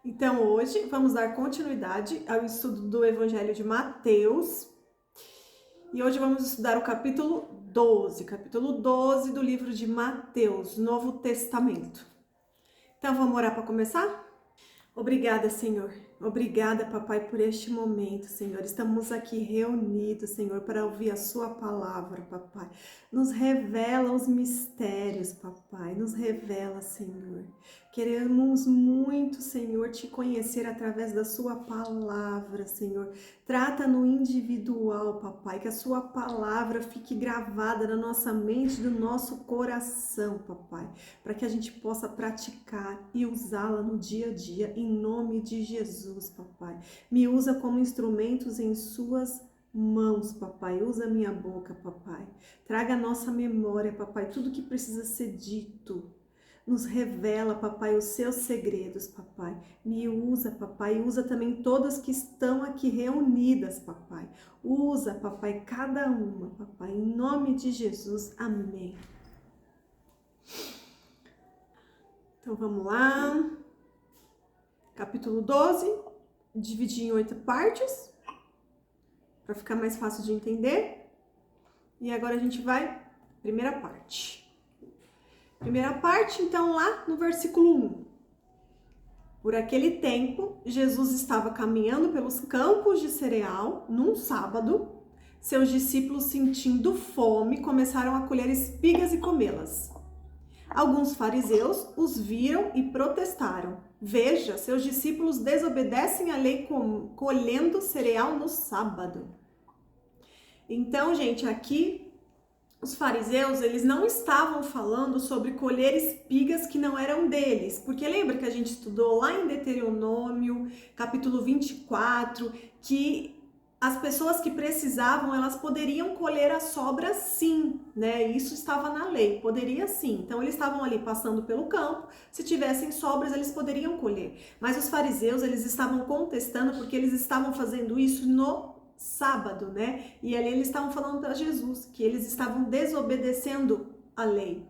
Então, hoje vamos dar continuidade ao estudo do Evangelho de Mateus. E hoje vamos estudar o capítulo 12 do livro de Mateus, Novo Testamento. Então, vamos orar para começar? Obrigada, Senhor. Obrigada, Papai, por este momento, Senhor. Estamos aqui reunidos, Senhor, para ouvir a sua palavra, Papai. Nos revela os mistérios, Papai. Nos revela, Senhor. Queremos muito, Senhor, te conhecer através da sua palavra, Senhor. Trata no individual, Papai, que a sua palavra fique gravada na nossa mente, no nosso coração, Papai, para que a gente possa praticar e usá-la no dia a dia, em nome de Jesus, Papai. Me usa como instrumentos em suas mãos, Papai. Usa minha boca, Papai. Traga a nossa memória, Papai, tudo que precisa ser dito. Nos revela, Papai, os seus segredos, Papai. Me usa, Papai. Usa também todas que estão aqui reunidas, Papai. Usa, Papai, cada uma, Papai. Em nome de Jesus. Amém. Então, vamos lá. Capítulo 12. Dividi em 8 partes, para ficar mais fácil de entender. E agora a gente vai, primeira parte. Primeira parte, então, lá no versículo 1. Por aquele tempo, Jesus estava caminhando pelos campos de cereal, num sábado. Seus discípulos, sentindo fome, começaram a colher espigas e comê-las. Alguns fariseus os viram e protestaram. Veja, seus discípulos desobedecem à lei colhendo cereal no sábado. Então, gente, aqui os fariseus, eles não estavam falando sobre colher espigas que não eram deles, porque lembra que a gente estudou lá em Deuteronômio, capítulo 24, que as pessoas que precisavam, elas poderiam colher as sobras sim, né? Isso estava na lei, poderia sim. Então eles estavam ali passando pelo campo, se tivessem sobras, eles poderiam colher. Mas os fariseus, eles estavam contestando porque eles estavam fazendo isso no sábado, né? E ali eles estavam falando para Jesus que eles estavam desobedecendo a lei.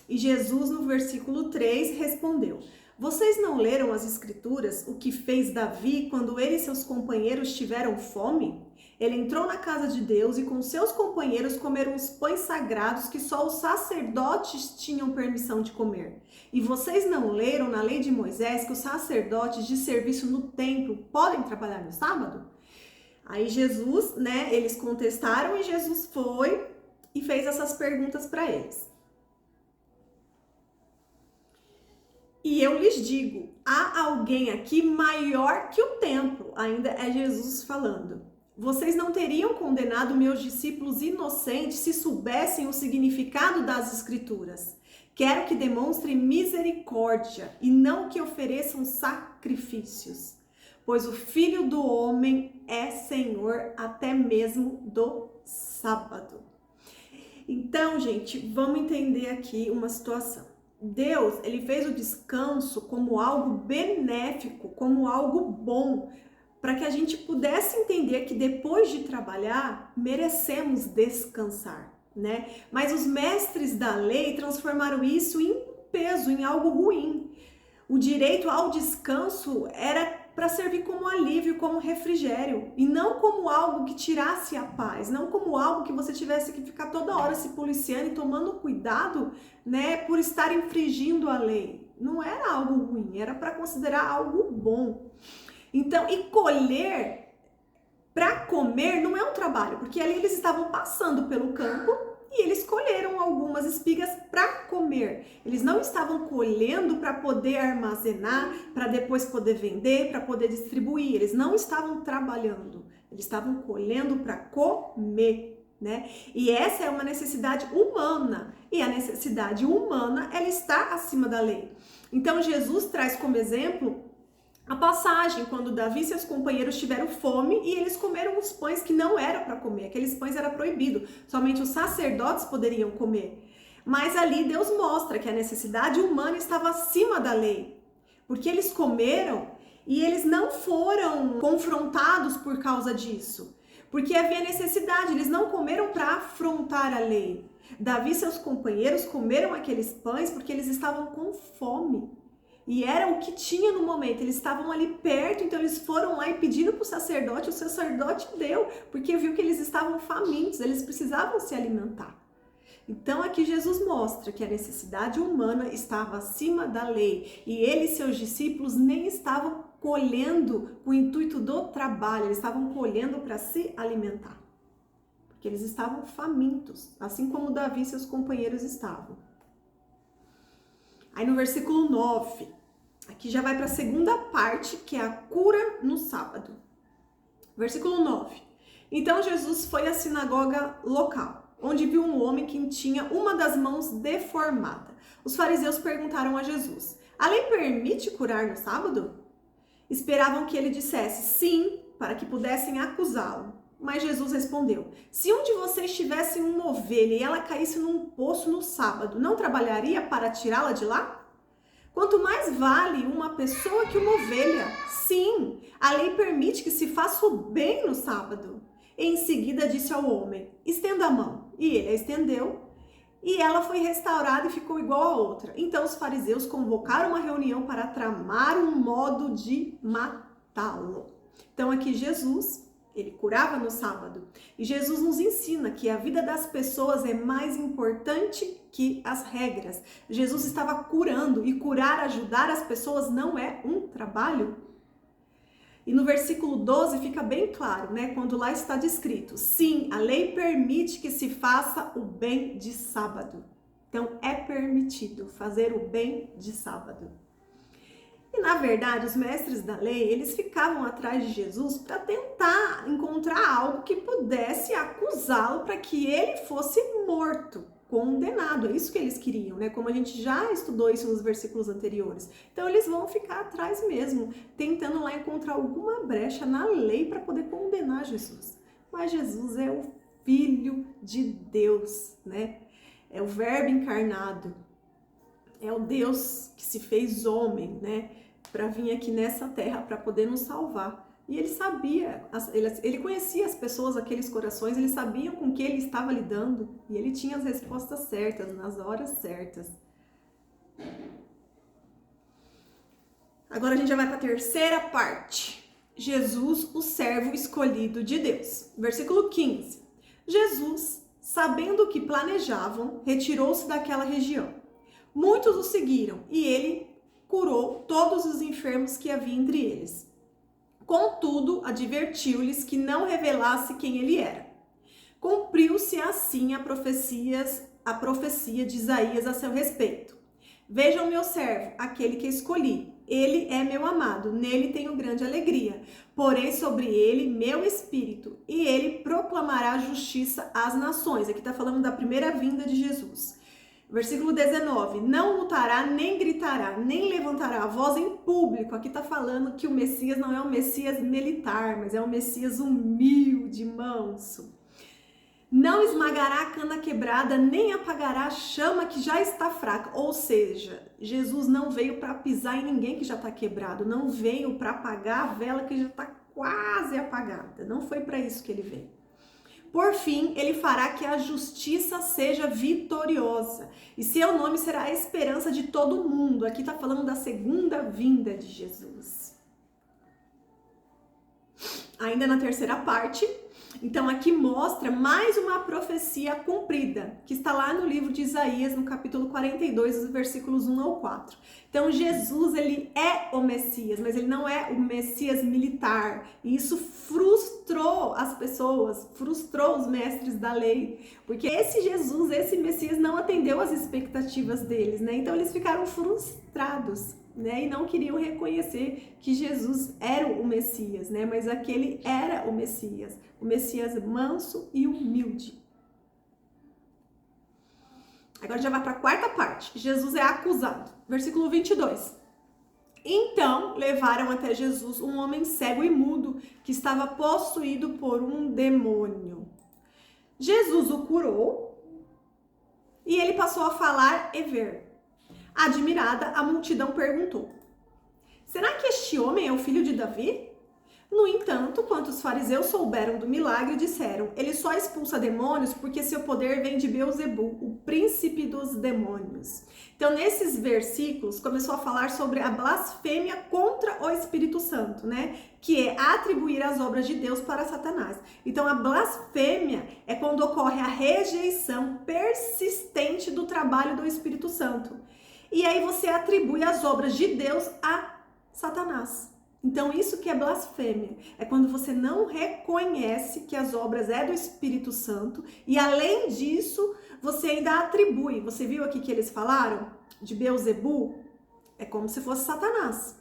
E Jesus, no versículo 3, respondeu: vocês não leram as escrituras, o que fez Davi quando ele e seus companheiros tiveram fome? Ele entrou na casa de Deus e com seus companheiros comeram os pães sagrados que só os sacerdotes tinham permissão de comer. E vocês não leram na lei de Moisés que os sacerdotes de serviço no templo podem trabalhar no sábado? Aí Jesus, né, eles contestaram e Jesus foi e fez essas perguntas para eles. E eu lhes digo, há alguém aqui maior que o templo, ainda é Jesus falando. Vocês não teriam condenado meus discípulos inocentes se soubessem o significado das escrituras. Quero que demonstrem misericórdia e não que ofereçam sacrifícios, pois o Filho do Homem é Senhor até mesmo do sábado. Então, gente, vamos entender aqui uma situação. Deus, ele fez o descanso como algo benéfico, como algo bom, para que a gente pudesse entender que depois de trabalhar, merecemos descansar, né? Mas os mestres da lei transformaram isso em peso, em algo ruim. O direito ao descanso era para servir como alívio, como refrigério, e não como algo que tirasse a paz, não como algo que você tivesse que ficar toda hora se policiando e tomando cuidado, né, por estar infringindo a lei. Não era algo ruim, era para considerar algo bom. Então, e colher para comer não é um trabalho, porque ali eles estavam passando pelo campo e eles colheram algumas espigas para comer. Eles não estavam colhendo para poder armazenar, para depois poder vender, para poder distribuir. Eles não estavam trabalhando, eles estavam colhendo para comer, né? E essa é uma necessidade humana. E a necessidade humana, ela está acima da lei. Então Jesus traz como exemplo a passagem, quando Davi e seus companheiros tiveram fome e eles comeram os pães que não era para comer, aqueles pães era proibido, somente os sacerdotes poderiam comer. Mas ali Deus mostra que a necessidade humana estava acima da lei, porque eles comeram e eles não foram confrontados por causa disso, porque havia necessidade, eles não comeram para afrontar a lei. Davi e seus companheiros comeram aqueles pães porque eles estavam com fome. E era o que tinha no momento, eles estavam ali perto, então eles foram lá e pediram para o sacerdote deu, porque viu que eles estavam famintos, eles precisavam se alimentar. Então aqui Jesus mostra que a necessidade humana estava acima da lei e ele e seus discípulos nem estavam colhendo com o intuito do trabalho, eles estavam colhendo para se alimentar, porque eles estavam famintos, assim como Davi e seus companheiros estavam. Aí no versículo 9, aqui já vai para a segunda parte, que é a cura no sábado. Versículo 9. Então Jesus foi à sinagoga local, onde viu um homem que tinha uma das mãos deformada. Os fariseus perguntaram a Jesus: a lei permite curar no sábado? Esperavam que ele dissesse sim, para que pudessem acusá-lo. Mas Jesus respondeu: se um de vocês tivesse uma ovelha e ela caísse num poço no sábado, não trabalharia para tirá-la de lá? Quanto mais vale uma pessoa que uma ovelha? Sim, a lei permite que se faça o bem no sábado. Em seguida disse ao homem: estenda a mão. E ele a estendeu, e ela foi restaurada e ficou igual a outra. Então os fariseus convocaram uma reunião para tramar um modo de matá-lo. Então aqui Jesus, ele curava no sábado. E Jesus nos ensina que a vida das pessoas é mais importante que as regras. Jesus estava curando, e curar, ajudar as pessoas não é um trabalho. E no versículo 12 fica bem claro, né? Quando lá está descrito: sim, a lei permite que se faça o bem de sábado. Então é permitido fazer o bem de sábado. E na verdade, os mestres da lei, eles ficavam atrás de Jesus para tentar encontrar algo que pudesse acusá-lo para que ele fosse morto, condenado. É isso que eles queriam, né? Como a gente já estudou isso nos versículos anteriores. Então eles vão ficar atrás mesmo, tentando lá encontrar alguma brecha na lei para poder condenar Jesus. Mas Jesus é o Filho de Deus, né? É o Verbo encarnado. É o Deus que se fez homem, né? Para vir aqui nessa terra para poder nos salvar. E ele sabia, ele conhecia as pessoas, aqueles corações, eles sabiam com que ele estava lidando e ele tinha as respostas certas, nas horas certas. Agora a gente já vai para a terceira parte. Jesus, o servo escolhido de Deus. Versículo 15. Jesus, sabendo o que planejavam, retirou-se daquela região. Muitos o seguiram e ele curou todos os enfermos que havia entre eles. Contudo, advertiu-lhes que não revelasse quem ele era. Cumpriu-se assim a profecia de Isaías a seu respeito. Vejam meu servo, aquele que escolhi. Ele é meu amado, nele tenho grande alegria. Porém sobre ele meu espírito, e ele proclamará justiça às nações. Aqui está falando da primeira vinda de Jesus. Versículo 19, não lutará, nem gritará, nem levantará a voz em público. Aqui está falando que o Messias não é um Messias militar, mas é um Messias humilde, manso. Não esmagará a cana quebrada, nem apagará a chama que já está fraca. Ou seja, Jesus não veio para pisar em ninguém que já está quebrado, não veio para apagar a vela que já está quase apagada. Não foi para isso que ele veio. Por fim, ele fará que a justiça seja vitoriosa, e seu nome será a esperança de todo mundo. Aqui está falando da segunda vinda de Jesus. Ainda na terceira parte, então aqui mostra mais uma profecia cumprida, que está lá no livro de Isaías, no capítulo 42, os versículos 1 ao 4. Então Jesus, ele é o Messias, mas ele não é o Messias militar. E isso frustrou as pessoas, frustrou os mestres da lei, porque esse Jesus, esse Messias não atendeu às expectativas deles, né? Então eles ficaram frustrados, né? E não queriam reconhecer que Jesus era o Messias, né? Mas aquele era o Messias manso e humilde. Agora já vai para a quarta parte. Jesus é acusado. Versículo 22. Então levaram até Jesus um homem cego e mudo que estava possuído por um demônio. Jesus o curou e ele passou a falar e ver. Admirada, a multidão perguntou: será que este homem é o filho de Davi? No entanto, quando os fariseus souberam do milagre, disseram: ele só expulsa demônios porque seu poder vem de Beelzebul, o príncipe dos demônios. Então, nesses versículos, começou a falar sobre a blasfêmia contra o Espírito Santo, né? Que é atribuir as obras de Deus para Satanás. Então, a blasfêmia é quando ocorre a rejeição persistente do trabalho do Espírito Santo. E aí você atribui as obras de Deus a Satanás. Então, isso que é blasfêmia. É quando você não reconhece que as obras é do Espírito Santo e, além disso, você ainda atribui. Você viu aqui que eles falaram de Beelzebul? É como se fosse Satanás.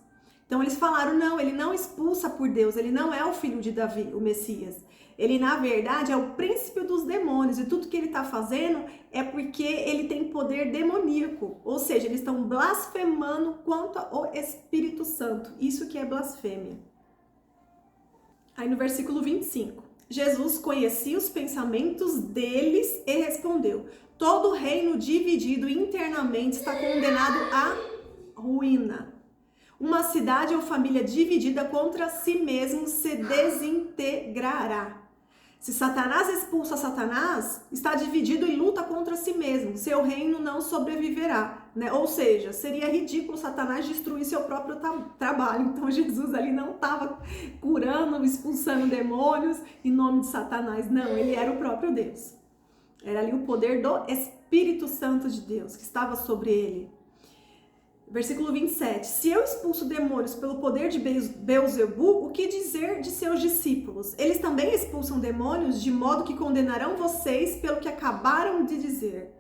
Então, eles falaram, não, ele não expulsa por Deus, ele não é o filho de Davi, o Messias. Ele, na verdade, é o príncipe dos demônios e tudo que ele está fazendo é porque ele tem poder demoníaco. Ou seja, eles estão blasfemando quanto ao Espírito Santo. Isso que é blasfêmia. Aí no versículo 25, Jesus conhecia os pensamentos deles e respondeu: todo reino dividido internamente está condenado à ruína. Uma cidade ou família dividida contra si mesmo se desintegrará. Se Satanás expulsa Satanás, está dividido e luta contra si mesmo. Seu reino não sobreviverá, né? Ou seja, seria ridículo Satanás destruir seu próprio trabalho. Então Jesus ali não estava curando, expulsando demônios em nome de Satanás. Não, ele era o próprio Deus. Era ali o poder do Espírito Santo de Deus que estava sobre ele. Versículo 27. Se eu expulso demônios pelo poder de Beelzebul, o que dizer de seus discípulos? Eles também expulsam demônios, de modo que condenarão vocês pelo que acabaram de dizer.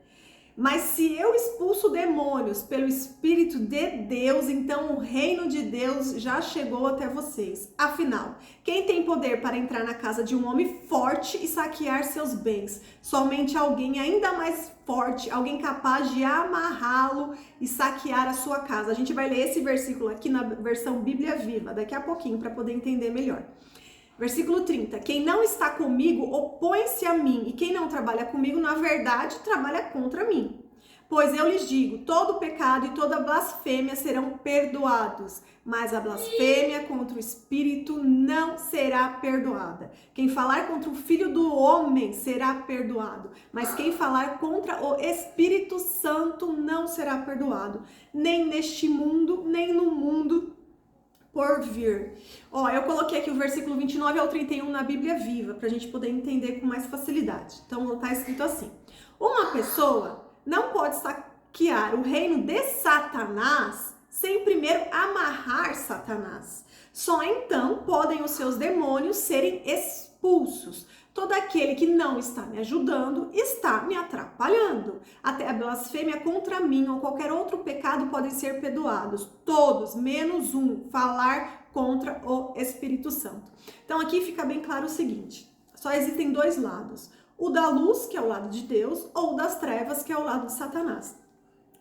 Mas se eu expulso demônios pelo Espírito de Deus, então o reino de Deus já chegou até vocês. Afinal, quem tem poder para entrar na casa de um homem forte e saquear seus bens? Somente alguém ainda mais forte, alguém capaz de amarrá-lo e saquear a sua casa. A gente vai ler esse versículo aqui na versão Bíblia Viva, daqui a pouquinho, para poder entender melhor. Versículo 30, quem não está comigo opõe-se a mim, e quem não trabalha comigo, na verdade, trabalha contra mim. Pois eu lhes digo, todo pecado e toda blasfêmia serão perdoados, mas a blasfêmia contra o Espírito não será perdoada. Quem falar contra o Filho do Homem será perdoado, mas quem falar contra o Espírito Santo não será perdoado, nem neste mundo, nem no mundo por vir. Ó, eu coloquei aqui o versículo 29 ao 31 na Bíblia Viva, pra gente poder entender com mais facilidade. Então, tá escrito assim: uma pessoa não pode saquear o reino de Satanás sem primeiro amarrar Satanás. Só então podem os seus demônios serem expulsos. Todo aquele que não está me ajudando está me atrapalhando. Até a blasfêmia contra mim ou qualquer outro pecado podem ser perdoados. Todos, menos um, falar contra o Espírito Santo. Então aqui fica bem claro o seguinte: só existem dois lados. O da luz, que é o lado de Deus, ou o das trevas, que é o lado de Satanás.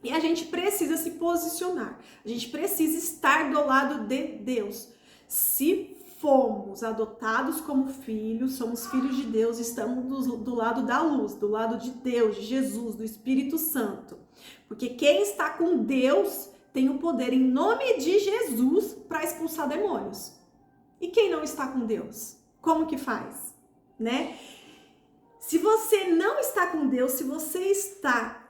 E a gente precisa se posicionar. A gente precisa estar do lado de Deus. Se fomos adotados como filhos, somos filhos de Deus, estamos do lado da luz, do lado de Deus, de Jesus, do Espírito Santo. Porque quem está com Deus tem o poder em nome de Jesus para expulsar demônios. E quem não está com Deus? Como que faz? Né? Se você não está com Deus, se você está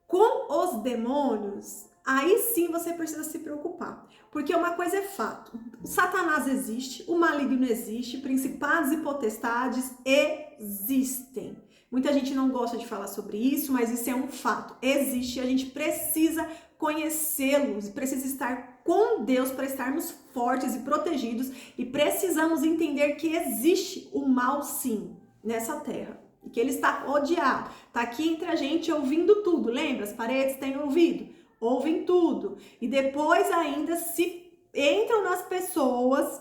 com os demônios, aí sim você precisa se preocupar. Porque uma coisa é fato: Satanás existe, o maligno existe, principados e potestades existem. Muita gente não gosta de falar sobre isso, mas isso é um fato. Existe e a gente precisa conhecê-los, precisa estar com Deus para estarmos fortes e protegidos, e precisamos entender que existe o mal sim nessa terra. E que ele está odiado, está aqui entre a gente ouvindo tudo. Lembra? As paredes têm ouvido, ouvem tudo. E depois ainda se entram nas pessoas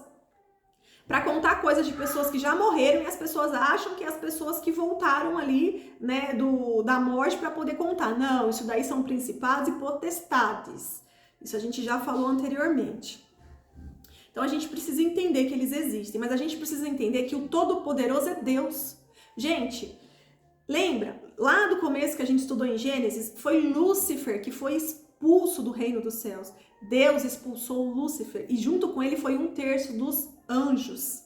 para contar coisas de pessoas que já morreram, e as pessoas acham que as pessoas que voltaram ali, né, da morte para poder contar. Não, isso daí são principados e potestades. Isso a gente já falou anteriormente. Então a gente precisa entender que eles existem, mas a gente precisa entender que o Todo-Poderoso é Deus. Gente, lembra? Lá do começo que a gente estudou em Gênesis, foi Lúcifer que foi expulso expulso do reino dos céus. Deus expulsou Lúcifer e junto com ele foi 1/3 dos anjos.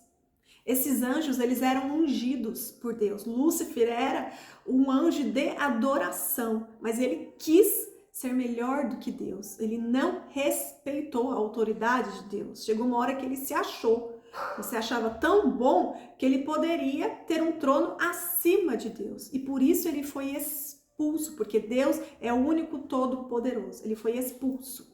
Esses anjos, eles eram ungidos por Deus. Lúcifer era um anjo de adoração, mas ele quis ser melhor do que Deus. Ele não respeitou a autoridade de Deus. Chegou uma hora que ele se achou. Ele se achava tão bom que ele poderia ter um trono acima de Deus. E por isso ele foi expulso, porque Deus é o único todo-poderoso. Ele foi expulso.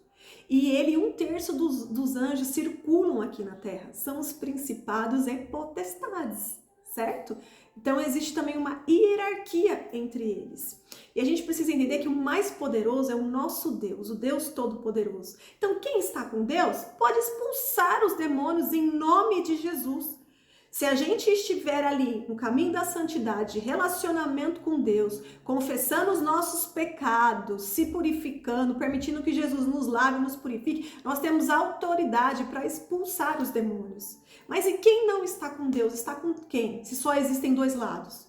E ele, 1/3 dos anjos circulam aqui na terra. São os principados e potestades, certo? Então existe também uma hierarquia entre eles. E a gente precisa entender que o mais poderoso é o nosso Deus, o Deus Todo-Poderoso. Então quem está com Deus pode expulsar os demônios em nome de Jesus. Se a gente estiver ali no caminho da santidade, relacionamento com Deus, confessando os nossos pecados, se purificando, permitindo que Jesus nos lave e nos purifique, nós temos autoridade para expulsar os demônios. Mas e quem não está com Deus? Está com quem? Se só existem 2 lados.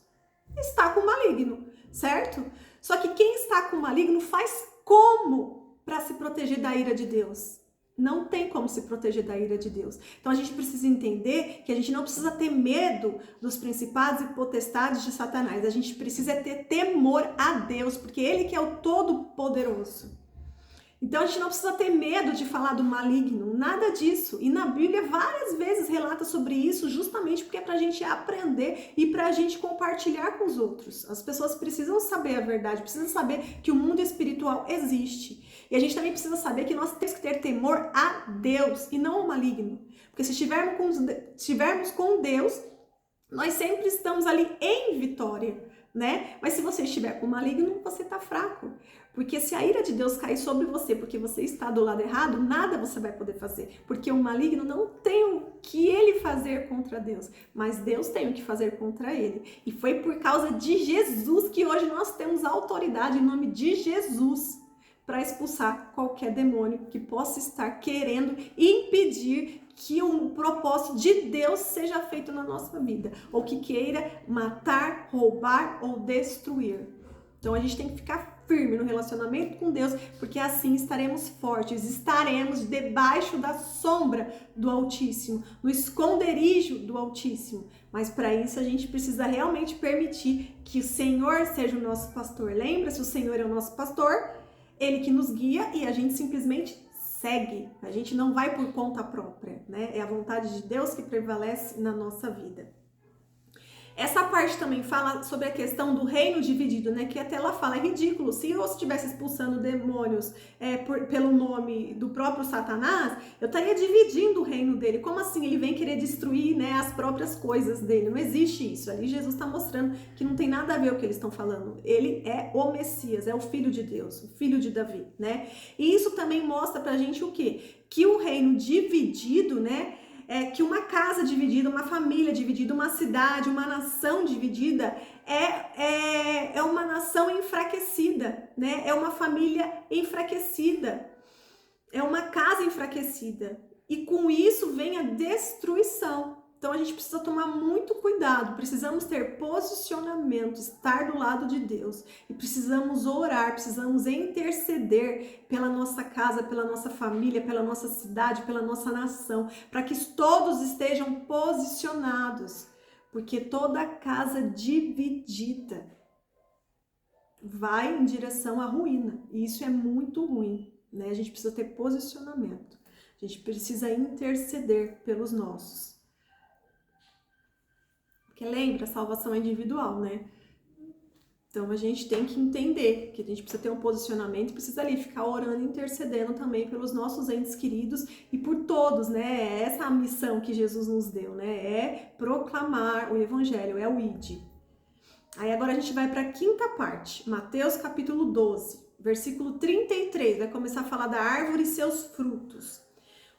Está com o maligno, certo? Só que quem está com o maligno faz como para se proteger da ira de Deus? Não tem como se proteger da ira de Deus. Então a gente precisa entender que a gente não precisa ter medo dos principados e potestades de Satanás. A gente precisa ter temor a Deus, porque Ele que é o Todo-Poderoso. Então a gente não precisa ter medo de falar do maligno, nada disso. E na Bíblia várias vezes relata sobre isso, justamente porque é para a gente aprender e para a gente compartilhar com os outros. As pessoas precisam saber a verdade, precisam saber que o mundo espiritual existe. E a gente também precisa saber que nós temos que ter temor a Deus e não ao maligno. Porque se estivermos com Deus, nós sempre estamos ali em vitória, né? Mas se você estiver com o maligno, você está fraco. Porque se a ira de Deus cair sobre você porque você está do lado errado, nada você vai poder fazer. Porque o maligno não tem o que ele fazer contra Deus, mas Deus tem o que fazer contra ele. E foi por causa de Jesus que hoje nós temos autoridade em nome de Jesus para expulsar qualquer demônio que possa estar querendo impedir que o propósito de Deus seja feito na nossa vida, ou que queira matar, roubar ou destruir. Então a gente tem que ficar firme no relacionamento com Deus, porque assim estaremos fortes, estaremos debaixo da sombra do Altíssimo, no esconderijo do Altíssimo. Mas para isso a gente precisa realmente permitir que o Senhor seja o nosso pastor. Lembra-se, o Senhor é o nosso pastor, Ele que nos guia e a gente simplesmente segue. A gente não vai por conta própria, né? É a vontade de Deus que prevalece na nossa vida. Essa parte também fala sobre a questão do reino dividido, né? Que até ela fala, é ridículo. Se eu estivesse expulsando demônios pelo nome do próprio Satanás, eu estaria dividindo o reino dele. Como assim ele vem querer destruir, né, as próprias coisas dele? Não existe isso. Ali Jesus está mostrando que não tem nada a ver o que eles estão falando. Ele é o Messias, é o Filho de Deus, o Filho de Davi, né? E isso também mostra pra gente o quê? Que o reino dividido, né? Que uma casa dividida, uma família dividida, uma cidade, uma nação dividida é uma nação enfraquecida, né? É uma família enfraquecida, é uma casa enfraquecida. E com isso vem a destruição. Então a gente precisa tomar muito cuidado, precisamos ter posicionamento, estar do lado de Deus. E precisamos orar, precisamos interceder pela nossa casa, pela nossa família, pela nossa cidade, pela nossa nação, para que todos estejam posicionados. Porque toda casa dividida vai em direção à ruína. E isso é muito ruim, né? A gente precisa ter posicionamento. A gente precisa interceder pelos nossos. Porque lembra, a salvação é individual, né? Então a gente tem que entender que a gente precisa ter um posicionamento, precisa ali ficar orando e intercedendo também pelos nossos entes queridos e por todos, né? Essa é a missão que Jesus nos deu, né? É proclamar o evangelho, é o ide. Aí agora a gente vai para a quinta parte, Mateus capítulo 12, versículo 33, vai começar a falar da árvore e seus frutos.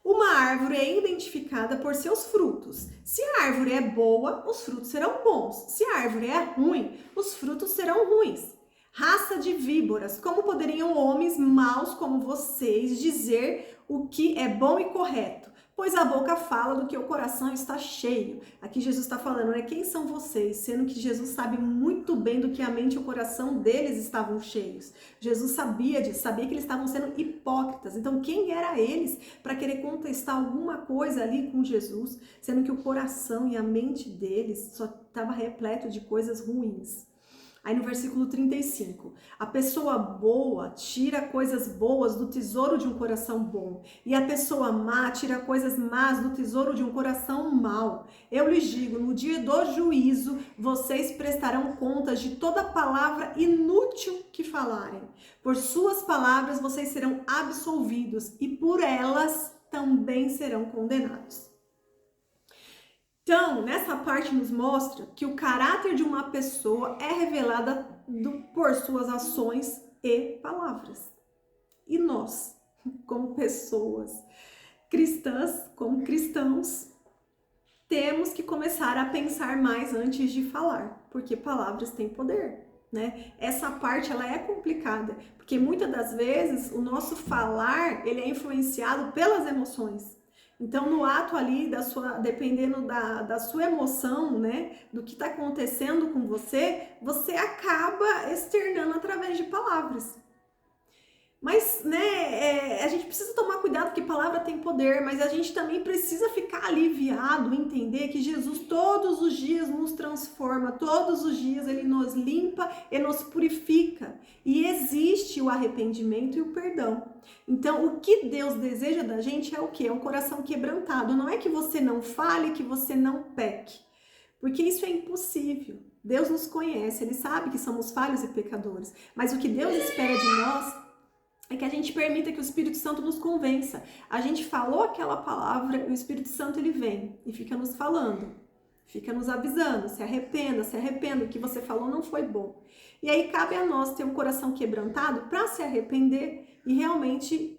Uma árvore é identificada por seus frutos. Se a árvore é boa, os frutos serão bons. Se a árvore é ruim, os frutos serão ruins. Raça de víboras, como poderiam homens maus como vocês dizer o que é bom e correto? Pois a boca fala do que o coração está cheio. Aqui Jesus está falando, né? Quem são vocês? Sendo que Jesus sabe muito bem do que a mente e o coração deles estavam cheios. Jesus sabia disso, sabia que eles estavam sendo hipócritas. Então, quem era eles para querer contestar alguma coisa ali com Jesus, sendo que o coração e a mente deles só estava repleto de coisas ruins? Aí no versículo 35, a pessoa boa tira coisas boas do tesouro de um coração bom, e a pessoa má tira coisas más do tesouro de um coração mau. Eu lhes digo, no dia do juízo, vocês prestarão contas de toda palavra inútil que falarem. Por suas palavras vocês serão absolvidos, e por elas também serão condenados. Então, nessa parte nos mostra que o caráter de uma pessoa é revelado por suas ações e palavras. E nós, como pessoas cristãs, como cristãos, temos que começar a pensar mais antes de falar, porque palavras têm poder, né? Essa parte ela é complicada, porque muitas das vezes o nosso falar ele é influenciado pelas emoções. Então, no ato ali, dependendo da sua emoção, né, do que está acontecendo com você, você acaba externando através de palavras. Mas, né, a gente precisa tomar cuidado porque palavra tem poder, mas a gente também precisa ficar aliviado, entender que Jesus todos os dias nos transforma, todos os dias Ele nos limpa e nos purifica. E existe o arrependimento e o perdão. Então, o que Deus deseja da gente é o quê? É um coração quebrantado. Não é que você não fale, que você não peque, porque isso é impossível. Deus nos conhece, Ele sabe que somos falhos e pecadores, mas o que Deus espera de nós é que a gente permita que o Espírito Santo nos convença. A gente falou aquela palavra e o Espírito Santo ele vem e fica nos falando, fica nos avisando, se arrependa, o que você falou não foi bom. E aí cabe a nós ter um coração quebrantado para se arrepender e realmente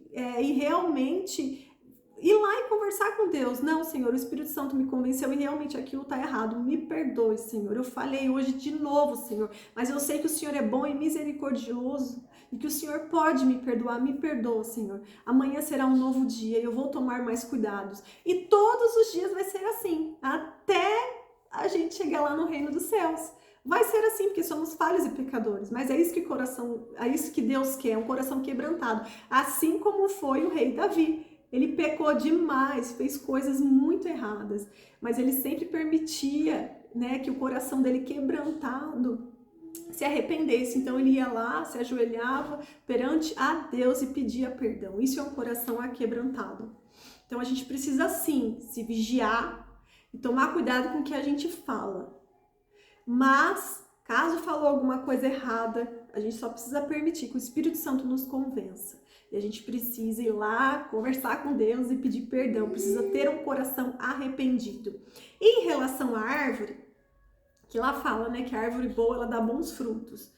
ir lá e conversar com Deus. Não, Senhor, o Espírito Santo me convenceu e realmente aquilo está errado. Me perdoe, Senhor. Eu falei hoje de novo, Senhor, mas eu sei que o Senhor é bom e misericordioso e que o Senhor pode me perdoar. Me perdoa, Senhor. Amanhã será um novo dia e eu vou tomar mais cuidados. E todos os dias vai ser assim, até a gente chegar lá no reino dos céus. Vai ser assim, porque somos falhos e pecadores, mas é isso que Deus quer, um coração quebrantado. Assim como foi o rei Davi. Ele pecou demais, fez coisas muito erradas, mas ele sempre permitia, né, que o coração dele quebrantado se arrependesse. Então ele ia lá, se ajoelhava perante a Deus e pedia perdão. Isso é um coração aquebrantado. Então a gente precisa sim se vigiar e tomar cuidado com o que a gente fala. Mas, caso falou alguma coisa errada, a gente só precisa permitir que o Espírito Santo nos convença. E a gente precisa ir lá, conversar com Deus e pedir perdão. Precisa ter um coração arrependido. E em relação à árvore, que lá fala, né, que a árvore boa, ela dá bons frutos.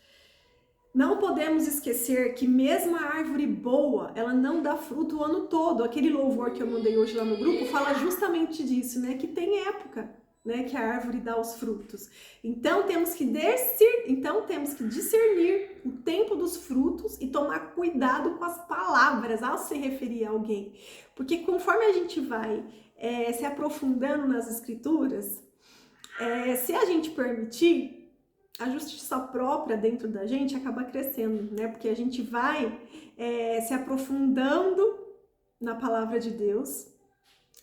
Não podemos esquecer que mesmo a árvore boa, ela não dá fruto o ano todo. Aquele louvor que eu mandei hoje lá no grupo fala justamente disso, né, que tem época, né, que a árvore dá os frutos. Então temos que discernir o tempo dos frutos e tomar cuidado com as palavras ao se referir a alguém. Porque conforme a gente vai se aprofundando nas escrituras, se a gente permitir, a justiça própria dentro da gente acaba crescendo, né? Porque a gente vai se aprofundando na palavra de Deus.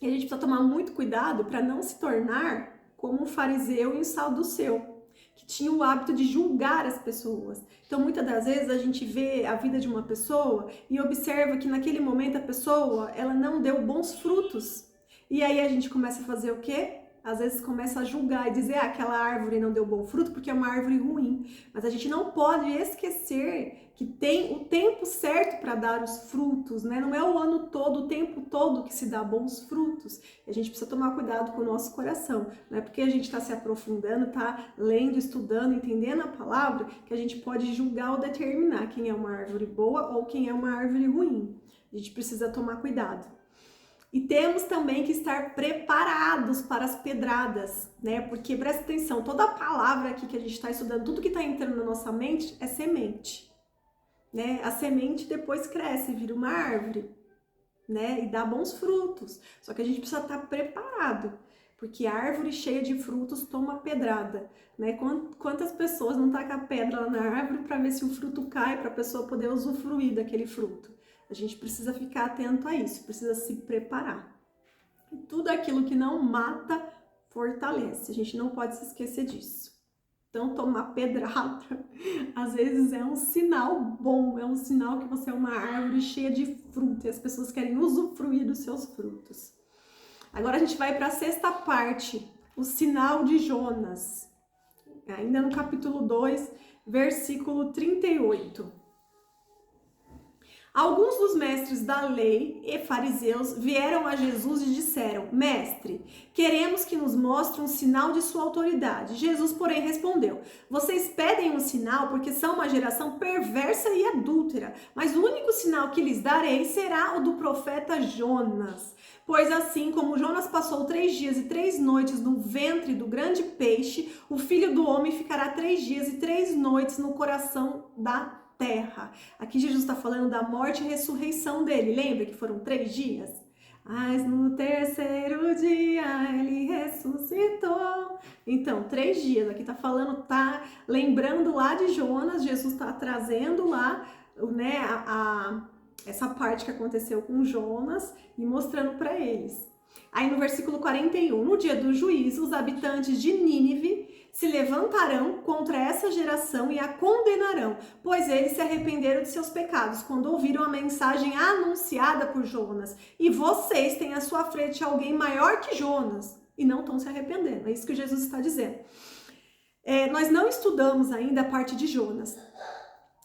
E a gente precisa tomar muito cuidado para não se tornar como um fariseu e um saduceu, que tinha o hábito de julgar as pessoas. Então, muitas das vezes, a gente vê a vida de uma pessoa e observa que naquele momento a pessoa ela não deu bons frutos. E aí a gente começa a fazer o quê? Às vezes começa a julgar e dizer aquela árvore não deu bom fruto porque é uma árvore ruim. Mas a gente não pode esquecer que tem o tempo certo para dar os frutos, né? Não é o ano todo, o tempo todo que se dá bons frutos. E a gente precisa tomar cuidado com o nosso coração. Não é porque a gente está se aprofundando, está lendo, estudando, entendendo a palavra, que a gente pode julgar ou determinar quem é uma árvore boa ou quem é uma árvore ruim. A gente precisa tomar cuidado. E temos também que estar preparados para as pedradas, né? Porque presta atenção, toda a palavra aqui que a gente está estudando, tudo que está entrando na nossa mente é semente, né? A semente depois cresce, vira uma árvore, né? E dá bons frutos. Só que a gente precisa estar preparado, porque a árvore cheia de frutos toma pedrada, né? Quantas pessoas não tacam a pedra lá na árvore para ver se o fruto cai, para a pessoa poder usufruir daquele fruto? A gente precisa ficar atento a isso, precisa se preparar. E tudo aquilo que não mata, fortalece. A gente não pode se esquecer disso. Então, tomar pedrada, às vezes é um sinal bom, é um sinal que você é uma árvore cheia de fruto e as pessoas querem usufruir dos seus frutos. Agora a gente vai para a sexta parte, o sinal de Jonas. Ainda no capítulo 2, versículo 38. Alguns dos mestres da lei e fariseus vieram a Jesus e disseram: Mestre, queremos que nos mostre um sinal de sua autoridade. Jesus, porém, respondeu: Vocês pedem um sinal porque são uma geração perversa e adúltera, mas o único sinal que lhes darei será o do profeta Jonas. Pois assim como Jonas passou 3 dias e 3 noites no ventre do grande peixe, o Filho do Homem ficará 3 dias e 3 noites no coração da terra. Aqui Jesus está falando da morte e ressurreição dele. Lembra que foram 3 dias? Mas no terceiro dia ele ressuscitou. Então, 3 dias. Aqui está falando, tá lembrando lá de Jonas. Jesus está trazendo lá, né, essa parte que aconteceu com Jonas e mostrando para eles. Aí no versículo 41, no dia do juízo, os habitantes de Nínive se levantarão contra essa geração e a condenarão, pois eles se arrependeram de seus pecados quando ouviram a mensagem anunciada por Jonas. E vocês têm à sua frente alguém maior que Jonas e não estão se arrependendo. É isso que Jesus está dizendo. Nós não estudamos ainda a parte de Jonas.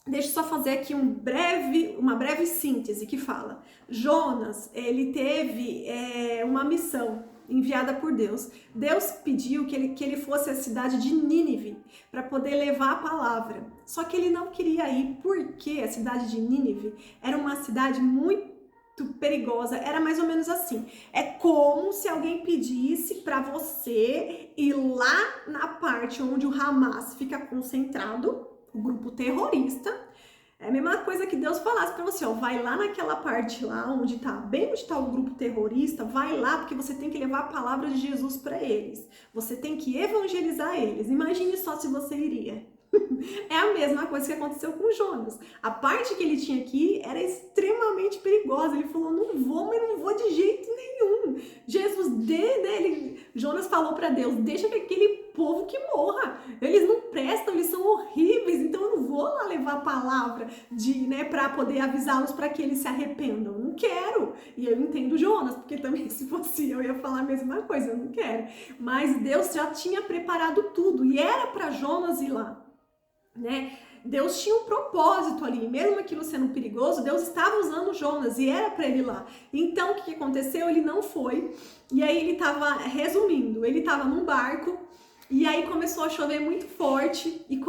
Deixa eu só fazer aqui uma breve síntese que fala. Jonas, ele teve uma missão enviada por Deus. Deus pediu que ele fosse à cidade de Nínive para poder levar a palavra. Só que ele não queria ir porque a cidade de Nínive era uma cidade muito perigosa. Era mais ou menos assim. É como se alguém pedisse para você ir lá na parte onde o Hamas fica concentrado, o grupo terrorista. É a mesma coisa que Deus falasse para você, ó, vai lá naquela parte lá, onde tá o grupo terrorista, vai lá porque você tem que levar a palavra de Jesus para eles. Você tem que evangelizar eles. Imagine só se você iria. É a mesma coisa que aconteceu com Jonas. A parte que ele tinha aqui era extremamente perigosa. Ele falou, não vou, mas não vou de jeito nenhum. Jonas falou para Deus, deixa que aquele povo que morra. Eles não prestam, eles são horríveis, então eu não vou lá levar a palavra para poder avisá-los para que eles se arrependam. Não quero. E eu entendo Jonas, porque também se fosse eu ia falar a mesma coisa, eu não quero. Mas Deus já tinha preparado tudo e era para Jonas ir lá. Né? Deus tinha um propósito ali, mesmo aquilo sendo perigoso, Deus estava usando Jonas e era para ele ir lá. Então o que aconteceu? Ele não foi, e aí ele estava, resumindo, ele estava num barco, e aí começou a chover muito forte, e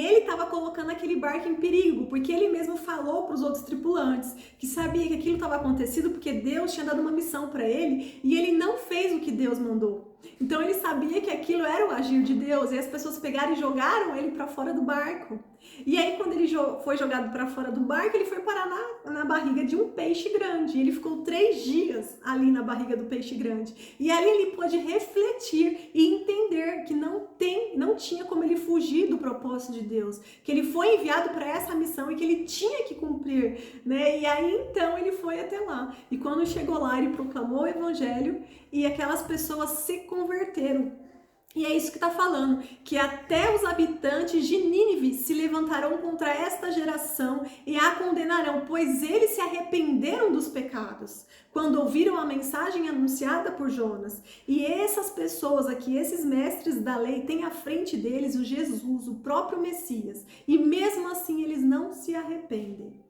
ele estava colocando aquele barco em perigo, porque ele mesmo falou para os outros tripulantes, que sabia que aquilo estava acontecendo porque Deus tinha dado uma missão para ele, e ele não fez o que Deus mandou. Então ele sabia que aquilo era o agir de Deus, e as pessoas pegaram e jogaram ele para fora do barco. E aí quando ele foi jogado para fora do barco, ele foi parar na barriga de um peixe grande. Ele ficou 3 dias ali na barriga do peixe grande. E ali ele pôde refletir e entender que não tinha como ele fugir do propósito de Deus, que ele foi enviado para essa missão e que ele tinha que cumprir, né? E aí então ele foi até lá. E quando chegou lá, ele proclamou o evangelho e aquelas pessoas se converteram. E é isso que está falando, que até os habitantes de Nínive se levantarão contra esta geração e a condenarão, pois eles se arrependeram dos pecados, quando ouviram a mensagem anunciada por Jonas. E essas pessoas aqui, esses mestres da lei, têm à frente deles o Jesus, o próprio Messias, e mesmo assim eles não se arrependem.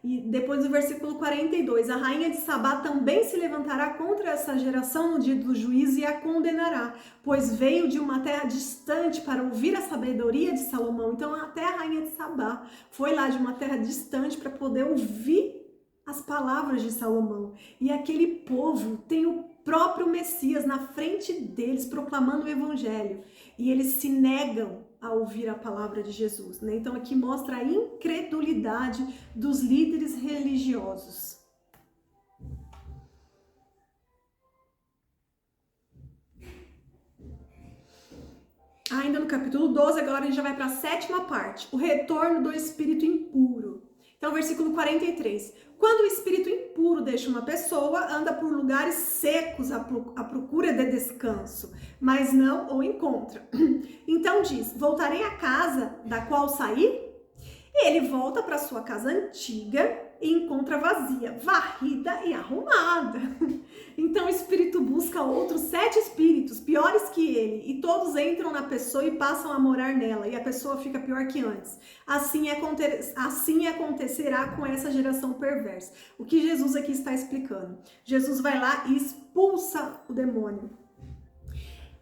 E depois do versículo 42, a rainha de Sabá também se levantará contra essa geração no dia do juízo e a condenará, pois veio de uma terra distante para ouvir a sabedoria de Salomão. Então até a rainha de Sabá foi lá de uma terra distante para poder ouvir as palavras de Salomão. E aquele povo tem o próprio Messias na frente deles proclamando o evangelho. E eles se negam a ouvir a palavra de Jesus, né? Então aqui mostra a incredulidade dos líderes religiosos. Ainda no capítulo 12, agora a gente já vai para a 7ª parte, o retorno do espírito impuro. Então, versículo 43. Quando o espírito impuro deixa uma pessoa, anda por lugares secos à procura de descanso, mas não o encontra. Então diz, voltarei à casa da qual saí? Ele volta para sua casa antiga e encontra vazia, varrida e arrumada. Então o espírito busca outros 7 espíritos piores que ele, e todos entram na pessoa e passam a morar nela, e a pessoa fica pior que antes. Assim acontecerá com essa geração perversa. O que Jesus aqui está explicando? Jesus vai lá e expulsa o demônio.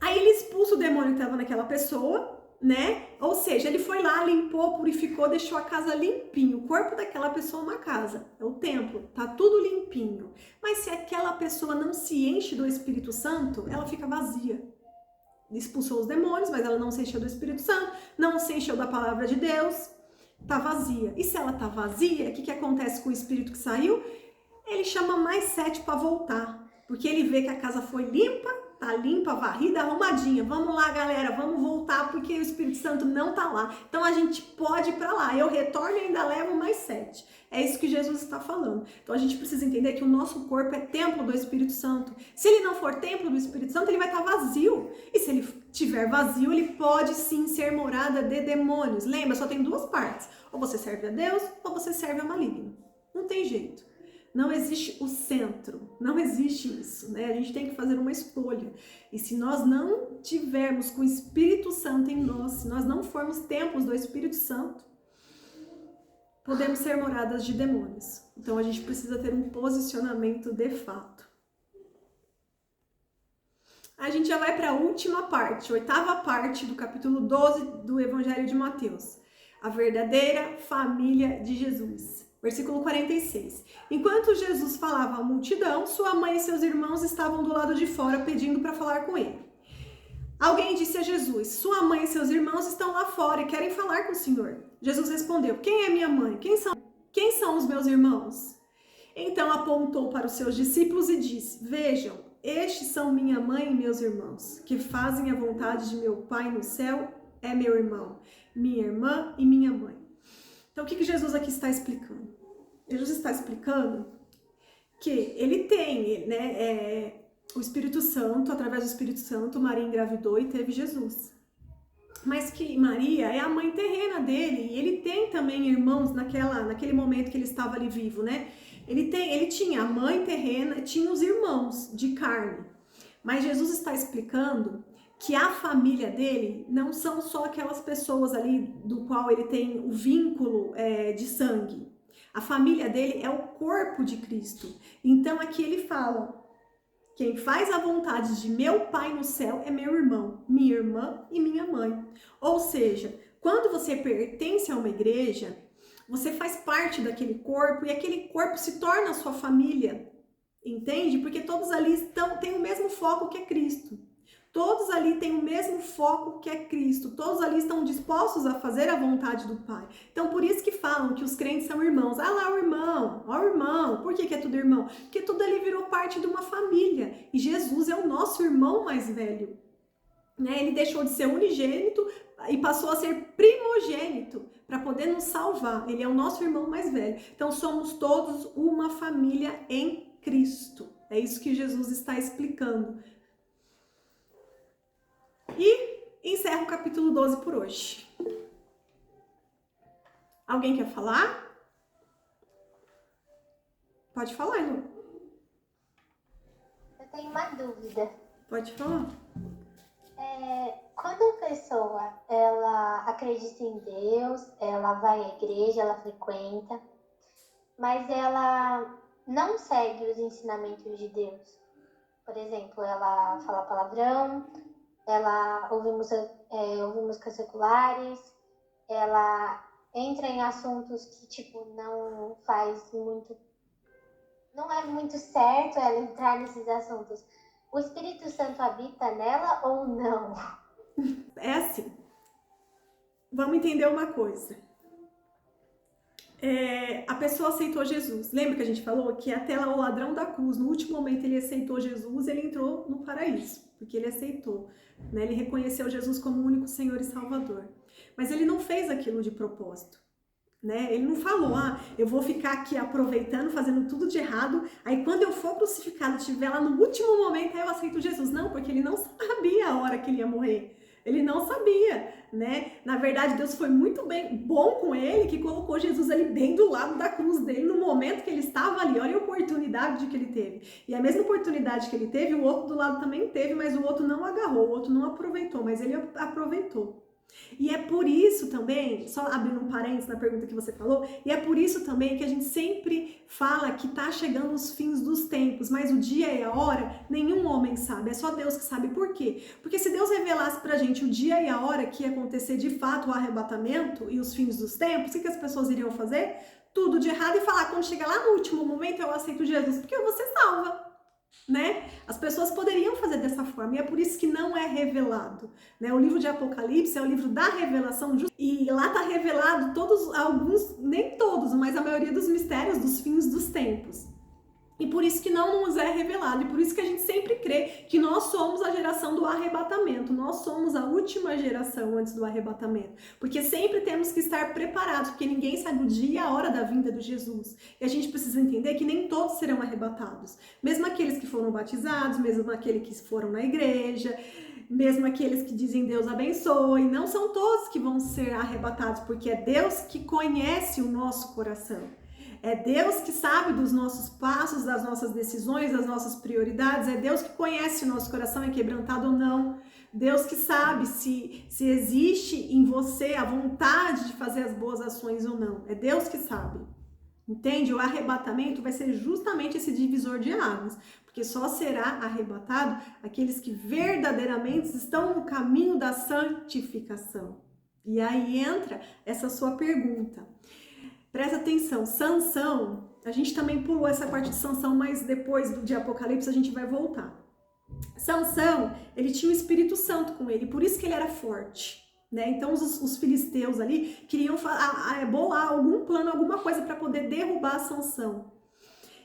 Aí ele expulsa o demônio que estava naquela pessoa, né? Ou seja, ele foi lá, limpou, purificou, deixou a casa limpinho. O corpo daquela pessoa é uma casa, é o templo, tá tudo limpinho. Mas se aquela pessoa não se enche do Espírito Santo, ela fica vazia. Expulsou os demônios, mas ela não se encheu do Espírito Santo, não se encheu da palavra de Deus, tá vazia. E se ela tá vazia, o que acontece com o espírito que saiu? Ele chama mais 7 para voltar, porque ele vê que a casa foi limpa, tá limpa, varrida, arrumadinha. Vamos lá, galera, vamos voltar porque o Espírito Santo não tá lá. Então a gente pode ir para lá. Eu retorno e ainda levo mais 7. É isso que Jesus está falando. Então a gente precisa entender que o nosso corpo é templo do Espírito Santo. Se ele não for templo do Espírito Santo, ele vai estar vazio. E se ele estiver vazio, ele pode sim ser morada de demônios. Lembra, só tem 2 partes. Ou você serve a Deus, ou você serve ao maligno. Não tem jeito. Não existe o centro, não existe isso, né? A gente tem que fazer uma escolha. E se nós não tivermos com o Espírito Santo em nós, se nós não formos templos do Espírito Santo, podemos ser moradas de demônios. Então a gente precisa ter um posicionamento de fato. A gente já vai para a última parte, a 8ª parte do capítulo 12 do Evangelho de Mateus. A verdadeira família de Jesus. Versículo 46. Enquanto Jesus falava à multidão, sua mãe e seus irmãos estavam do lado de fora pedindo para falar com ele. Alguém disse a Jesus, sua mãe e seus irmãos estão lá fora e querem falar com o Senhor. Jesus respondeu, quem é minha mãe? Quem são os meus irmãos? Então apontou para os seus discípulos e disse, vejam, estes são minha mãe e meus irmãos, que fazem a vontade de meu Pai no céu, é meu irmão, minha irmã e minha mãe. Então, o que Jesus aqui está explicando? Jesus está explicando que ele tem, né, o Espírito Santo, através do Espírito Santo, Maria engravidou e teve Jesus. Mas que Maria é a mãe terrena dele, e ele tem também irmãos naquele momento que ele estava ali vivo, né? Ele tinha a mãe terrena, tinha os irmãos de carne. Mas Jesus está explicando que a família dele não são só aquelas pessoas ali do qual ele tem o vínculo de sangue. A família dele é o corpo de Cristo. Então aqui ele fala, quem faz a vontade de meu Pai no céu é meu irmão, minha irmã e minha mãe. Ou seja, quando você pertence a uma igreja, você faz parte daquele corpo e aquele corpo se torna a sua família. Entende? Porque todos ali têm o mesmo foco que é Cristo. Todos ali têm o mesmo foco que é Cristo. Todos ali estão dispostos a fazer a vontade do Pai. Então, por isso que falam que os crentes são irmãos. Ah lá o irmão, ó o irmão. Por que é tudo irmão? Porque tudo ali virou parte de uma família. E Jesus é o nosso irmão mais velho. Né? Ele deixou de ser unigênito e passou a ser primogênito para poder nos salvar. Ele é o nosso irmão mais velho. Então, somos todos uma família em Cristo. É isso que Jesus está explicando. E encerro o capítulo 12 por hoje. Alguém quer falar? Pode falar, Lu. Eu tenho uma dúvida. Pode falar. Quando a pessoa ela acredita em Deus, ela vai à igreja, ela frequenta, mas ela não segue os ensinamentos de Deus. Por exemplo, ela fala palavrão, ela ouve músicas seculares, ela entra em assuntos que, não é muito certo ela entrar nesses assuntos. O Espírito Santo habita nela ou não? É assim. vamos entender uma coisa. A pessoa aceitou Jesus. Lembra que a gente falou que até lá o ladrão da cruz, no último momento ele aceitou Jesus, ele entrou no paraíso, porque ele aceitou, né? Ele reconheceu Jesus como o único Senhor e Salvador. Mas ele não fez aquilo de propósito, né? Ele não falou, eu vou ficar aqui aproveitando, fazendo tudo de errado, aí quando eu for crucificado, estiver lá no último momento, aí eu aceito Jesus. Não, porque ele não sabia a hora que ele ia morrer. Ele não sabia, né? Na verdade, Deus foi muito bom com ele, que colocou Jesus ali bem do lado da cruz dele, no momento que ele estava ali. Olha a oportunidade que ele teve. E a mesma oportunidade que ele teve, o outro do lado também teve, mas o outro não agarrou, o outro não aproveitou, mas ele aproveitou. E é por isso também, só abrindo um parênteses na pergunta que você falou, e é por isso também que a gente sempre fala que tá chegando os fins dos tempos, mas o dia e a hora nenhum homem sabe, é só Deus que sabe. Por quê? Porque se Deus revelasse pra gente o dia e a hora que ia acontecer de fato o arrebatamento e os fins dos tempos, o que as pessoas iriam fazer? Tudo de errado e falar, quando chegar lá no último momento eu aceito Jesus, porque você salva. Né? As pessoas poderiam fazer dessa forma, e é por isso que não é revelado, né? O livro de Apocalipse é o livro da revelação, e lá está revelado alguns, nem todos, mas a maioria dos mistérios dos fins dos tempos. E por isso que não nos é revelado, e por isso que a gente sempre crê que nós somos a geração do arrebatamento, nós somos a última geração antes do arrebatamento, porque sempre temos que estar preparados, porque ninguém sabe o dia e a hora da vinda de Jesus, e a gente precisa entender que nem todos serão arrebatados, mesmo aqueles que foram batizados, mesmo aqueles que foram na igreja, mesmo aqueles que dizem Deus abençoe, não são todos que vão ser arrebatados, porque é Deus que conhece o nosso coração. É Deus que sabe dos nossos passos, das nossas decisões, das nossas prioridades. É Deus que conhece o nosso coração, é quebrantado ou não. Deus que sabe se existe em você a vontade de fazer as boas ações ou não. É Deus que sabe. Entende? O arrebatamento vai ser justamente esse divisor de águas. Porque só será arrebatado aqueles que verdadeiramente estão no caminho da santificação. E aí entra essa sua pergunta. Presta atenção, Sansão, a gente também pulou essa parte de Sansão, mas depois de Apocalipse a gente vai voltar. Sansão, ele tinha o Espírito Santo com ele, por isso que ele era forte, né? Então os filisteus ali queriam bolar algum plano, alguma coisa para poder derrubar Sansão.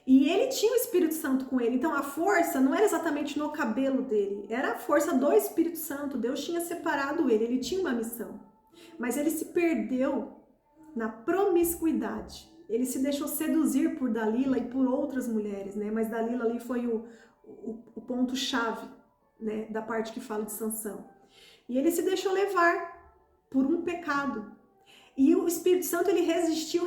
E ele tinha o Espírito Santo com ele, então a força não era exatamente no cabelo dele, era a força do Espírito Santo, Deus tinha separado ele tinha uma missão, mas ele se perdeu na promiscuidade. Ele se deixou seduzir por Dalila e por outras mulheres, né? Mas Dalila ali foi o ponto-chave, né? Da parte que fala de Sansão. E ele se deixou levar por um pecado. E o Espírito Santo, ele resistiu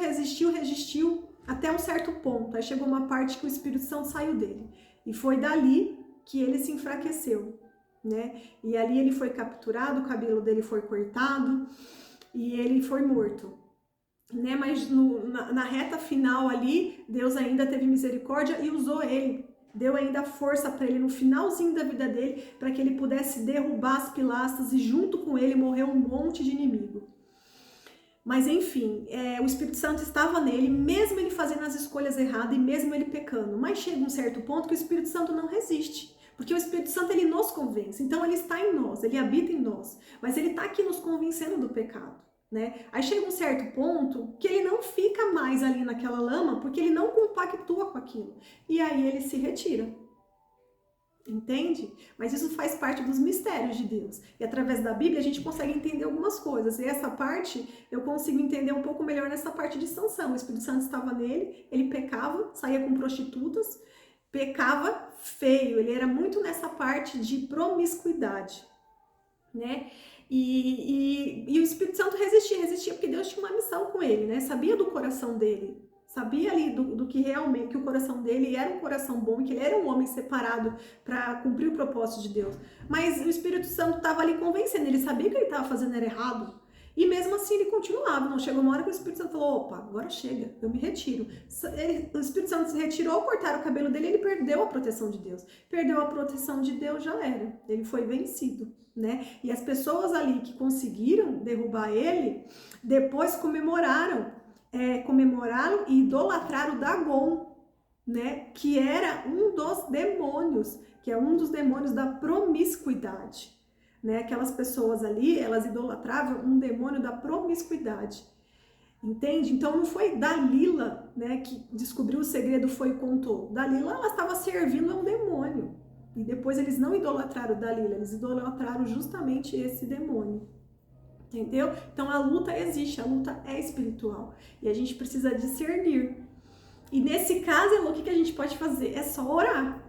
até um certo ponto. Aí chegou uma parte que o Espírito Santo saiu dele. E foi dali que ele se enfraqueceu, né? E ali ele foi capturado, o cabelo dele foi cortado e ele foi morto. Né? Mas na reta final ali, Deus ainda teve misericórdia e usou ele, deu ainda força para ele no finalzinho da vida dele, para que ele pudesse derrubar as pilastras e junto com ele morreu um monte de inimigo. Mas enfim, o Espírito Santo estava nele, mesmo ele fazendo as escolhas erradas e mesmo ele pecando. Mas chega um certo ponto que o Espírito Santo não resiste. Porque o Espírito Santo, ele nos convence. Então ele está em nós, ele habita em nós. Mas ele está aqui nos convencendo do pecado. Né? Aí chega um certo ponto que ele não fica mais ali naquela lama porque ele não compactua com aquilo. E aí ele se retira. Entende? Mas isso faz parte dos mistérios de Deus. E através da Bíblia a gente consegue entender algumas coisas. E essa parte eu consigo entender um pouco melhor nessa parte de Sansão. O Espírito Santo estava nele, ele pecava, saía com prostitutas, pecava feio. Ele era muito nessa parte de promiscuidade, né? E o Espírito Santo resistia porque Deus tinha uma missão com ele, né? Sabia do coração dele, sabia ali do que realmente, que o coração dele era um coração bom, que ele era um homem separado para cumprir o propósito de Deus. Mas o Espírito Santo estava ali convencendo, ele sabia que ele estava fazendo era errado. E mesmo assim ele continuava. Não chegou uma hora que o Espírito Santo falou, opa, agora chega, eu me retiro. O Espírito Santo se retirou, cortaram o cabelo dele, ele perdeu a proteção de Deus. Perdeu a proteção de Deus, já era. Ele foi vencido, né? E as pessoas ali que conseguiram derrubar ele, depois comemoraram e idolatraram Dagon, né? Que era um dos demônios, que é um dos demônios da promiscuidade. né? Aquelas pessoas ali, elas idolatravam um demônio da promiscuidade. Entende? Então não foi Dalila, né, que descobriu o segredo, foi e contou. Dalila, ela estava servindo a um demônio. E depois eles não idolatraram Dalila, eles idolatraram justamente esse demônio. Entendeu? Então a luta existe, a luta é espiritual. E a gente precisa discernir. E nesse caso, Elô, o que a gente pode fazer? É só orar,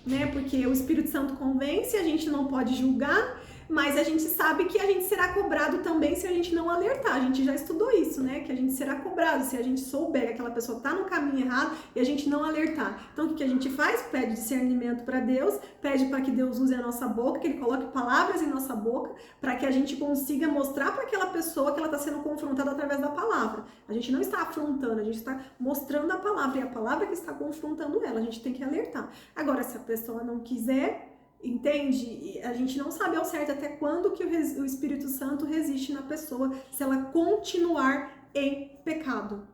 né? Porque o Espírito Santo convence, a gente não pode julgar, mas a gente sabe que a gente será cobrado também se a gente não alertar. A gente já estudou isso, né? Que a gente será cobrado se a gente souber que aquela pessoa tá no caminho errado e a gente não alertar. Então, o que a gente faz? Pede discernimento para Deus, pede para que Deus use a nossa boca, que Ele coloque palavras em nossa boca, para que a gente consiga mostrar para aquela pessoa que ela está sendo confrontada através da palavra. A gente não está afrontando, a gente está mostrando a palavra, e a palavra que está confrontando ela, a gente tem que alertar. Agora, se a pessoa não quiser, entende? A gente não sabe ao certo até quando que o Espírito Santo resiste na pessoa, se ela continuar em pecado,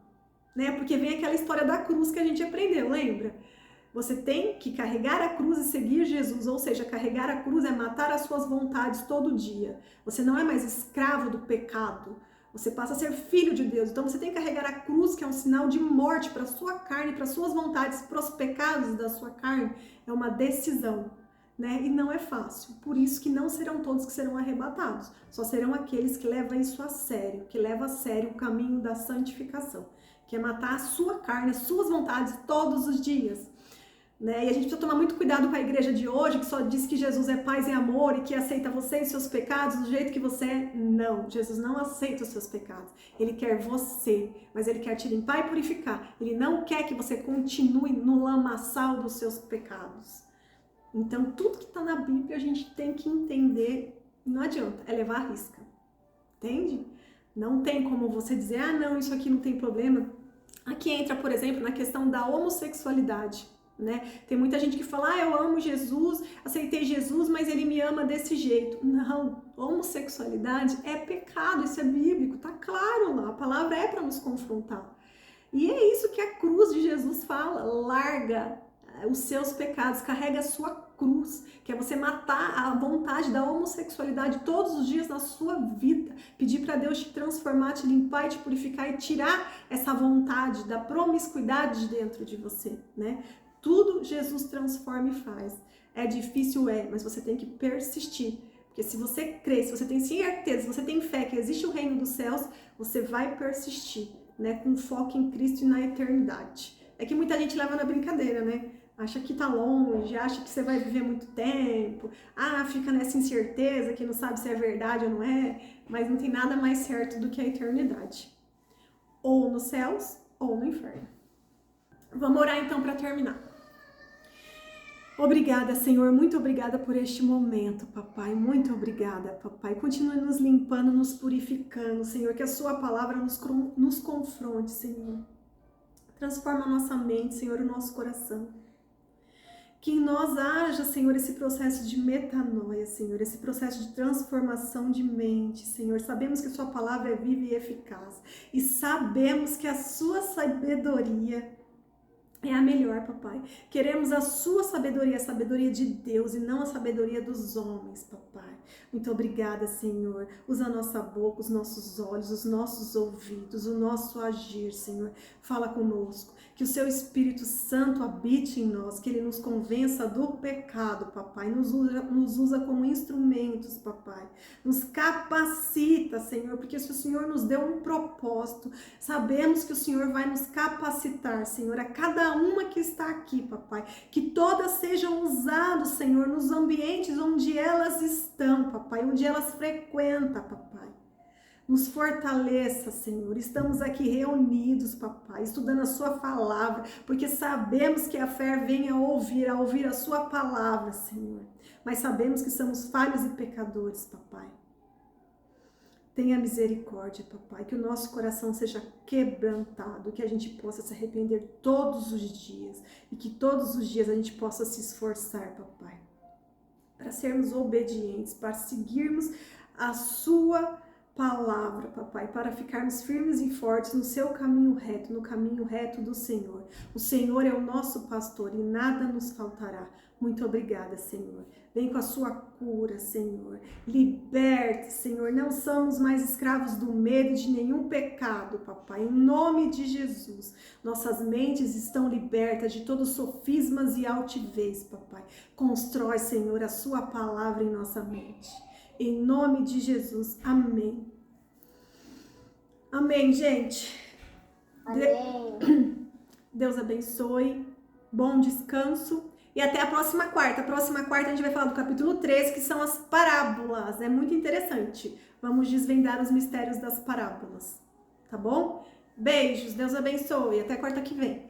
né? Porque vem aquela história da cruz que a gente aprendeu, lembra? Você tem que carregar a cruz e seguir Jesus, ou seja, carregar a cruz é matar as suas vontades todo dia. Você não é mais escravo do pecado, você passa a ser filho de Deus. Então você tem que carregar a cruz, que é um sinal de morte para a sua carne, para as suas vontades, para os pecados da sua carne. É uma decisão. Né? E não é fácil, por isso que não serão todos que serão arrebatados, só serão aqueles que levam isso a sério, que levam a sério o caminho da santificação, que é matar a sua carne, as suas vontades todos os dias, né? E a gente precisa tomar muito cuidado com a igreja de hoje, que só diz que Jesus é paz e amor e que aceita você e seus pecados do jeito que você é. Não, Jesus não aceita os seus pecados, Ele quer você, mas Ele quer te limpar e purificar, Ele não quer que você continue no lamaçal dos seus pecados. Então, tudo que está na Bíblia a gente tem que entender, não adianta, é levar a risca, entende? Não tem como você dizer, ah não, isso aqui não tem problema. Aqui entra, por exemplo, na questão da homossexualidade, né? Tem muita gente que fala, ah, eu amo Jesus, aceitei Jesus, mas ele me ama desse jeito. Não, homossexualidade é pecado, isso é bíblico, tá claro lá, a palavra é para nos confrontar. E é isso que a cruz de Jesus fala, larga os seus pecados, carrega a sua cruz, que é você matar a vontade da homossexualidade todos os dias na sua vida, pedir para Deus te transformar, te limpar e te purificar e tirar essa vontade da promiscuidade de dentro de você, né? Tudo Jesus transforma e faz. É difícil, mas você tem que persistir, porque se você crê, se você tem certeza, se você tem fé que existe o reino dos céus, você vai persistir, né? Com foco em Cristo e na eternidade. É que muita gente leva na brincadeira, né? Acha que tá longe, acha que você vai viver muito tempo, fica nessa incerteza que não sabe se é verdade ou não é, mas não tem nada mais certo do que a eternidade. Ou nos céus, ou no inferno. Vamos orar então para terminar. Obrigada, Senhor, muito obrigada por este momento, papai, muito obrigada, papai. Continue nos limpando, nos purificando, Senhor, que a sua palavra nos confronte, Senhor. Transforma a nossa mente, Senhor, o nosso coração. Que em nós haja, Senhor, esse processo de metanoia, Senhor, esse processo de transformação de mente, Senhor. Sabemos que a sua palavra é viva e eficaz e sabemos que a sua sabedoria é a melhor, papai. Queremos a sua sabedoria, a sabedoria de Deus e não a sabedoria dos homens, papai. Muito obrigada, Senhor. Usa a nossa boca, os nossos olhos, os nossos ouvidos, o nosso agir, Senhor. Fala conosco. Que o seu Espírito Santo habite em nós, que ele nos convença do pecado, papai. Nos usa como instrumentos, papai. Nos capacita, Senhor, porque se o Senhor nos deu um propósito, sabemos que o Senhor vai nos capacitar, Senhor, a cada uma que está aqui, papai. Que todas sejam usadas, Senhor, nos ambientes onde elas estão, papai, onde elas frequentam, papai. Nos fortaleça, Senhor. Estamos aqui reunidos, papai, estudando a sua palavra, porque sabemos que a fé vem a ouvir a sua palavra, Senhor. Mas sabemos que somos falhos e pecadores, papai. Tenha misericórdia, papai, que o nosso coração seja quebrantado, que a gente possa se arrepender todos os dias e que todos os dias a gente possa se esforçar, papai, para sermos obedientes, para seguirmos a sua palavra, papai, para ficarmos firmes e fortes no seu caminho reto, no caminho reto do Senhor. O Senhor é o nosso pastor e nada nos faltará. Muito obrigada, Senhor. Vem com a sua cura, Senhor. Liberte, Senhor. Não somos mais escravos do medo de nenhum pecado, papai. Em nome de Jesus. Nossas mentes estão libertas de todos os sofismas e altivez, papai. Constrói, Senhor, a sua palavra em nossa mente. Em nome de Jesus. Amém. Amém, gente. Amém. Deus abençoe. Bom descanso. E até a próxima quarta. A próxima quarta a gente vai falar do capítulo 13, que são as parábolas. É muito interessante. Vamos desvendar os mistérios das parábolas. Tá bom? Beijos. Deus abençoe. Até quarta que vem.